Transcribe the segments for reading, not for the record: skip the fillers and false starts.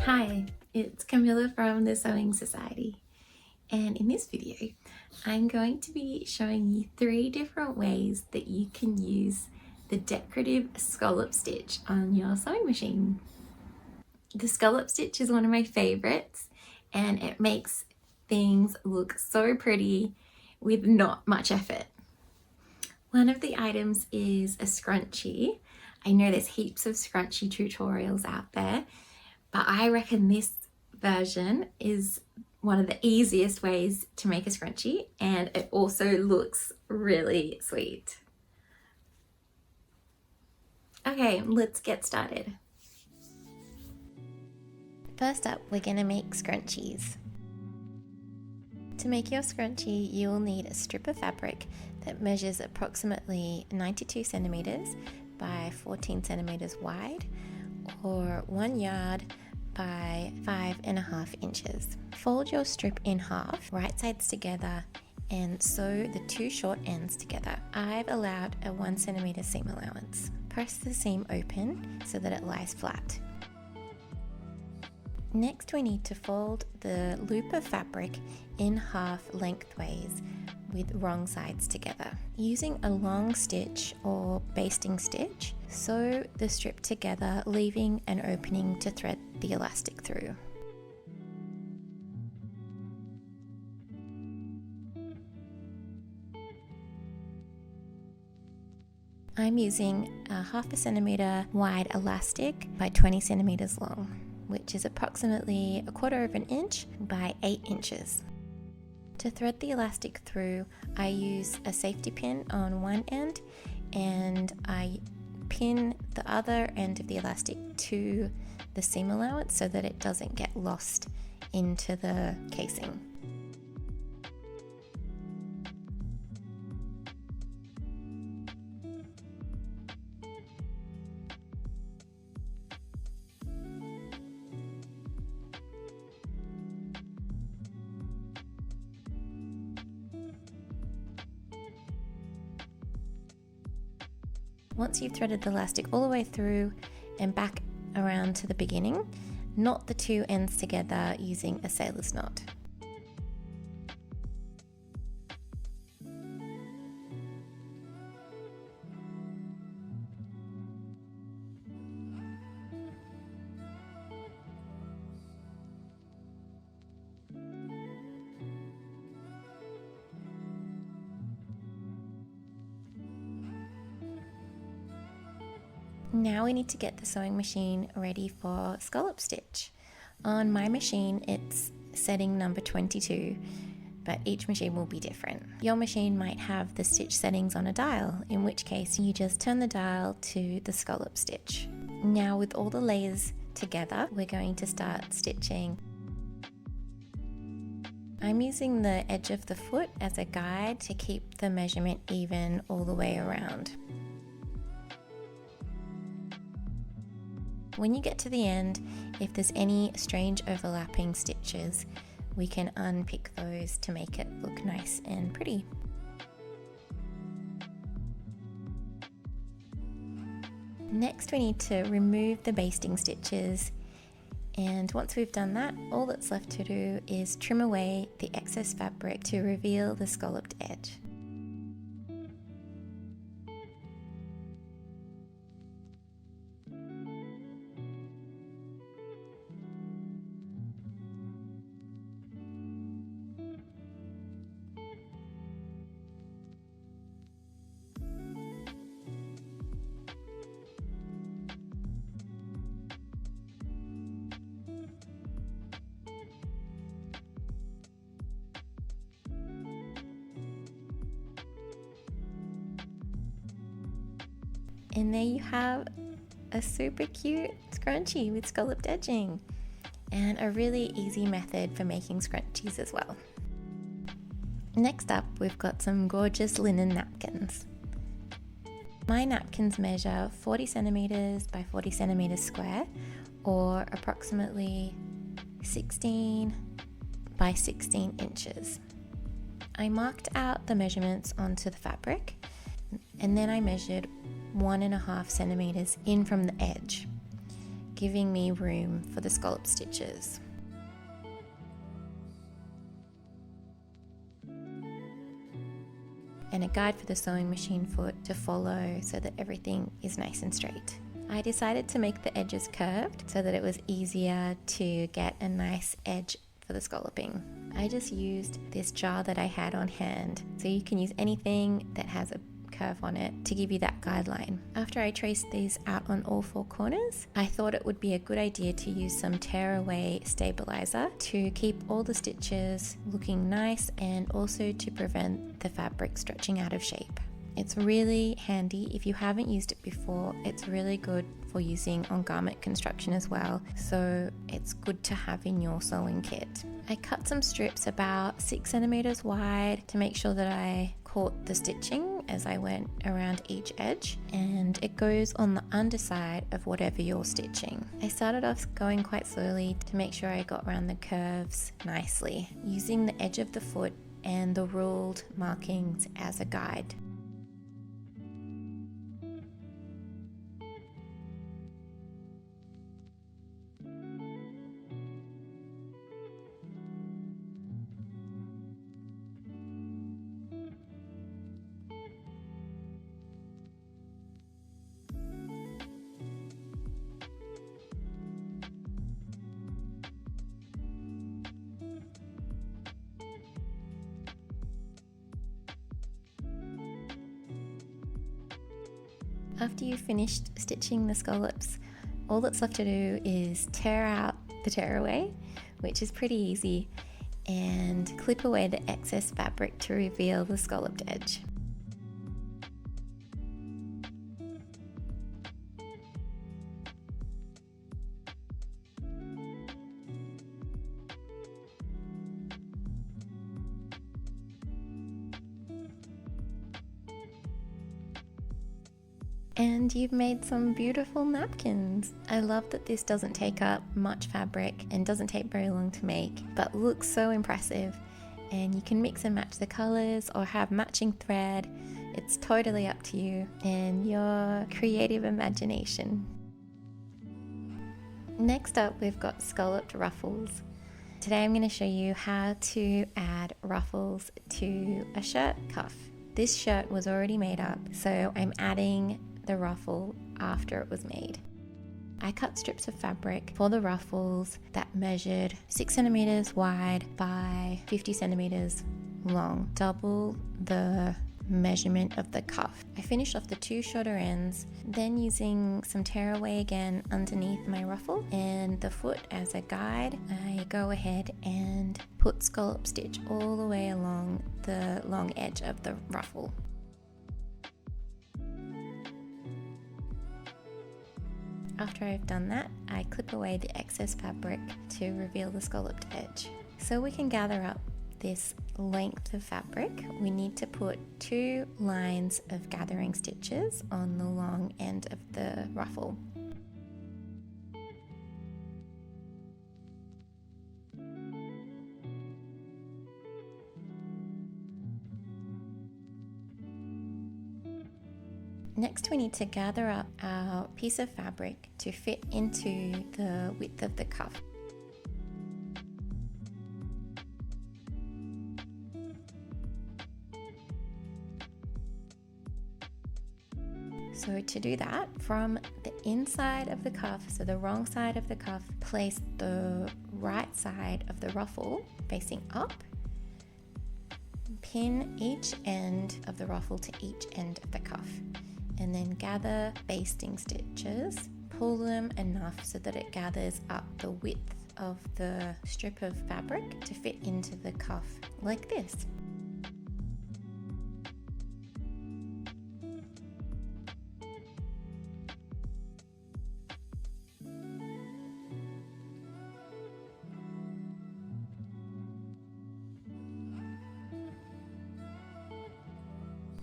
Hi, it's Camilla from the Sewing Society, and in this video I'm going to be showing you 3 different ways that you can use the decorative scallop stitch on your sewing machine. The scallop stitch is one of my favorites and it makes things look so pretty with not much effort. One of the items is a scrunchie. I know there's heaps of scrunchie tutorials out there, but I reckon this version is one of the easiest ways to make a scrunchie, and it also looks really sweet. Okay, let's get started. First up, we're going to make scrunchies. To make your scrunchie, you will need a strip of fabric that measures approximately 92 centimeters by 14 centimeters wide, or 1 yard by 5.5 inches. Fold your strip in half, right sides together, and sew the 2 short ends together. I've allowed a 1 centimeter seam allowance. Press the seam open so that it lies flat. Next, we need to fold the loop of fabric in half lengthways with wrong sides together. Using a long stitch or basting stitch, sew the strip together, leaving an opening to thread the elastic through. I'm using a 1/2 centimeter wide elastic by 20 centimeters long, which is approximately 1/4 inch by 8 inches. To thread the elastic through, I use a safety pin on one end and I pin the other end of the elastic to the seam allowance so that it doesn't get lost into the casing. Once you've threaded the elastic all the way through and back around to the beginning, knot the 2 ends together using a sailor's knot. Now we need to get the sewing machine ready for scallop stitch. On my machine it's setting number 22, but each machine will be different. Your machine might have the stitch settings on a dial, in which case you just turn the dial to the scallop stitch. Now with all the layers together, we're going to start stitching. I'm using the edge of the foot as a guide to keep the measurement even all the way around. When you get to the end, if there's any strange overlapping stitches, we can unpick those to make it look nice and pretty. Next, we need to remove the basting stitches, and once we've done that, all that's left to do is trim away the excess fabric to reveal the scalloped edge. And there you have a super cute scrunchie with scalloped edging, and a really easy method for making scrunchies as well. Next up, we've got some gorgeous linen napkins. My napkins measure 40 centimeters by 40 centimeters square, or approximately 16 by 16 inches. I marked out the measurements onto the fabric, and then I measured 1.5 centimeters in from the edge, giving me room for the scallop stitches. And a guide for the sewing machine foot to follow so that everything is nice and straight. I decided to make the edges curved so that it was easier to get a nice edge for the scalloping. I just used this jar that I had on hand, so you can use anything that has a curve on it to give you that guideline. After I traced these out on all 4 corners, I thought it would be a good idea to use some tearaway stabilizer to keep all the stitches looking nice and also to prevent the fabric stretching out of shape. It's really handy if you haven't used it before. It's really good for using on garment construction as well, so it's good to have in your sewing kit. I cut some strips about 6 centimeters wide to make sure that I caught the stitching as I went around each edge, and it goes on the underside of whatever you're stitching. I started off going quite slowly to make sure I got around the curves nicely, using the edge of the foot and the ruled markings as a guide. After you've finished stitching the scallops, all that's left to do is tear out the tearaway, which is pretty easy, and clip away the excess fabric to reveal the scalloped edge. And you've made some beautiful napkins. I love that this doesn't take up much fabric and doesn't take very long to make, but looks so impressive. And you can mix and match the colors or have matching thread. It's totally up to you and your creative imagination. Next up, we've got scalloped ruffles. Today I'm going to show you how to add ruffles to a shirt cuff. This shirt was already made up, so I'm adding the ruffle after it was made. I cut strips of fabric for the ruffles that measured 6 centimeters wide by 50 centimeters long, double the measurement of the cuff. I finished off the 2 shorter ends, then using some tearaway again underneath my ruffle and the foot as a guide, I go ahead and put scallop stitch all the way along the long edge of the ruffle. After I've done that, I clip away the excess fabric to reveal the scalloped edge. So we can gather up this length of fabric, we need to put 2 lines of gathering stitches on the long end of the ruffle. Next, we need to gather up our piece of fabric to fit into the width of the cuff. So to do that, from the inside of the cuff, so the wrong side of the cuff, place the right side of the ruffle facing up. Pin each end of the ruffle to each end of the cuff, and then gather basting stitches. Pull them enough so that it gathers up the width of the strip of fabric to fit into the cuff, like this.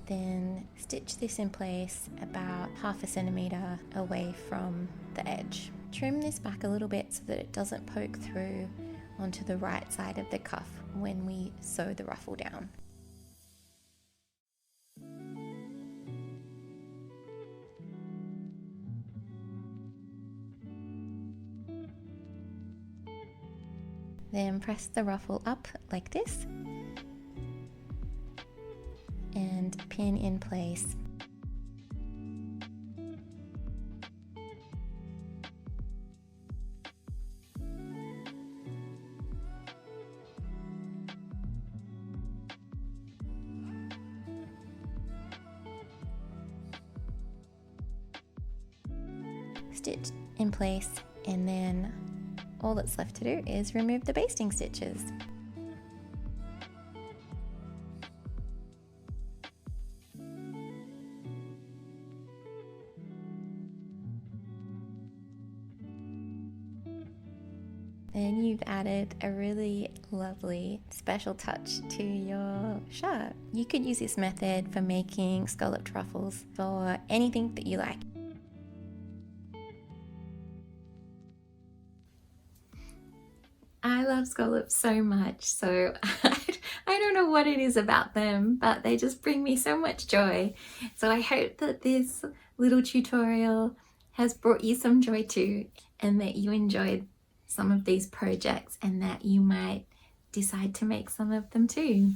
Then stitch this in place about 1/2 centimeter away from the edge. Trim this back a little bit so that it doesn't poke through onto the right side of the cuff when we sew the ruffle down. Then press the ruffle up like this and pin in place. Stitch in place, and then all that's left to do is remove the basting stitches. Then you've added a really lovely special touch to your shirt. You could use this method for making scalloped ruffles for anything that you like. I love scallops so much, so I don't know what it is about them, but they just bring me so much joy. So I hope that this little tutorial has brought you some joy too, and that you enjoyed some of these projects and that you might decide to make some of them too.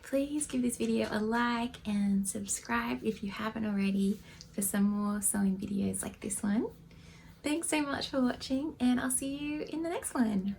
Please give this video a like and subscribe if you haven't already for some more sewing videos like this one. Thanks so much for watching, and I'll see you in the next one.